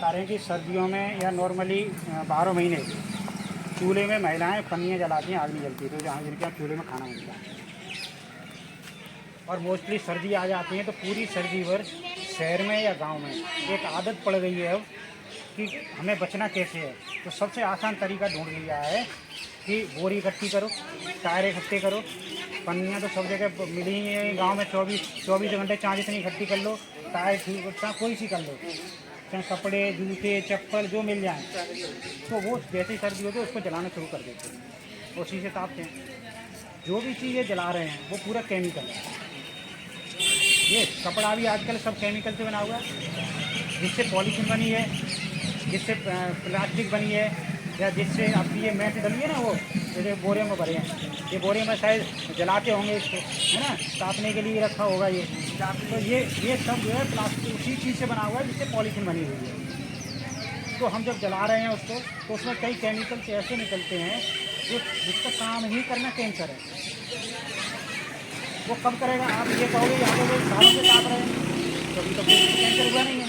बता रहे हैं कि सर्दियों में या नॉर्मली 12 महीने चूल्हे में महिलाएं पन्नियाँ जलाती हैं, आग नहीं जलती, तो जहाँ जिनके यहाँ चूल्हे में खाना बनता है। और मोस्टली सर्दी आ जाती है तो पूरी सर्दी भर शहर में या गांव में एक आदत पड़ गई है अब कि हमें बचना कैसे है। तो सबसे आसान तरीका ढूंढ लिया है कि बोरी इकट्ठी करो, टायर इकट्ठे करो। पन्नियाँ तो सब जगह मिली ही है गाँव में, 24 घंटे चाहे जितनी इकट्ठी कर लो, टायर ठीक कोई सी कर लो, चाहे कपड़े जूते चप्पल जो मिल जाए, तो वो जैसे ही सर्दी होती है उसको जलाना शुरू कर देते हैं, उसी से तापते हैं। जो भी चीज़ ये जला रहे हैं वो पूरा केमिकल है। ये कपड़ा भी आजकल सब केमिकल से बना हुआ है, जिससे पॉलीथीन बनी है, जिससे प्लास्टिक बनी है, या जिससे आपकी ये मैट डली है ना, वो जैसे बोरे में भरे हैं, ये बोरे में शायद जलाते होंगे इसको, है ना, तापने के लिए रखा होगा ये। तो ये सब जो है प्लास्टिक उसी चीज़ से बना हुआ है जिससे पॉलीथीन बनी हुई है। तो हम जब जला रहे हैं उसको तो उसमें कई केमिकल्स ऐसे निकलते हैं जो जिसका काम ही करना कैंसर है। वो कब करेगा आप ये कहोगे, यहाँ पे कोई सालों से ताप रहे हैं, कभी तो कैंसर हुआ नहीं है।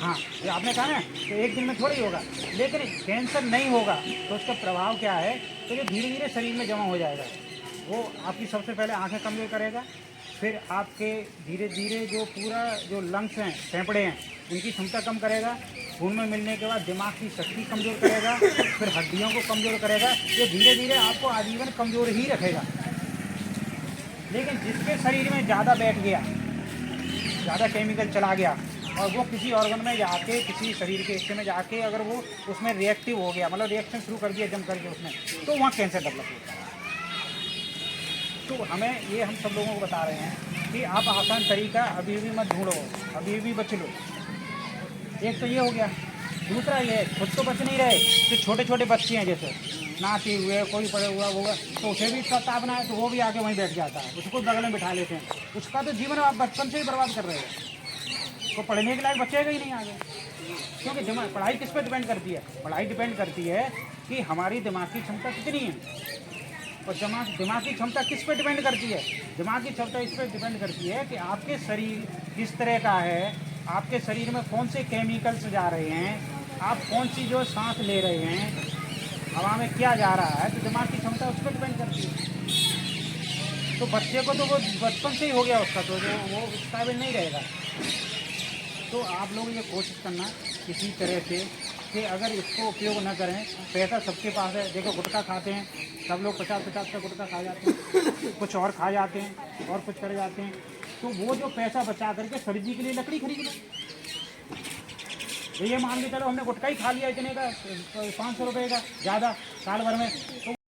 हाँ, ये आपने कहा ना, तो एक दिन में थोड़ी होगा, लेकिन कैंसर नहीं होगा तो उसका प्रभाव क्या है, तो ये धीरे धीरे शरीर में जमा हो जाएगा। वो आपकी सबसे पहले आंखें कमज़ोर करेगा, फिर आपके धीरे धीरे जो पूरा जो लंग्स हैं, फेफड़े हैं, उनकी क्षमता कम करेगा। खून में मिलने के बाद दिमाग की शक्ति कमज़ोर करेगा, फिर हड्डियों को कमज़ोर करेगा। ये धीरे धीरे आपको आजीवन कमज़ोर ही रखेगा। लेकिन जिसके शरीर में ज़्यादा बैठ गया, ज़्यादा केमिकल चला गया, और वो किसी ऑर्गन में जाके, किसी शरीर के हिस्से में जाके अगर वो उसमें रिएक्टिव हो गया, मतलब रिएक्शन शुरू कर दिया जम करके उसमें, तो वहाँ कैंसर डेवलप होता है। तो हमें ये हम सब लोगों को बता रहे हैं कि आप आसान तरीका अभी भी मत ढूंढो, अभी भी बच लो। एक तो ये हो गया। दूसरा ये खुद तो बच नहीं रहे, तो छोटे छोटे बच्चे हैं जैसे नाचे हुए, कोई पड़े हुआ होगा, तो उसे भी इसका तापना है, तो वो भी आके वहीं बैठ जाता है, उसको बगल में बिठा लेते हैं। उसका तो जीवन आप बचपन से ही बर्बाद कर रहे हो, तो पढ़ने के लायक बचेगा ही नहीं आगे। क्योंकि पढ़ाई किस पर डिपेंड करती है? पढ़ाई डिपेंड करती है कि हमारी दिमाग की क्षमता कितनी है, और दिमाग की क्षमता किस पे डिपेंड करती है? दिमाग की क्षमता इस पर डिपेंड करती है कि आपके शरीर किस तरह का है, आपके शरीर में कौन से केमिकल्स जा रहे हैं, आप कौन सी जो सांस ले रहे हैं, हवा में क्या जा रहा है, तो दिमाग की क्षमता उस पर डिपेंड करती है। तो बच्चे को तो वो बचपन से ही हो गया उसका, तो जो वो उस काबिल नहीं रहेगा। तो आप लोग ये कोशिश करना किसी तरह से कि अगर इसको उपयोग न करें। पैसा सबके पास है, देखो गुटखा खाते हैं सब लोग, 50-50 का गुटखा खा जाते हैं, कुछ और खा जाते हैं और कुछ कर जाते हैं। तो वो जो पैसा बचा करके सब्जी के लिए लकड़ी खरीद लो। तो ये मान के चलो हमने गुटखा ही खा लिया इतने का, 500 रुपये का ज़्यादा साल भर में, तो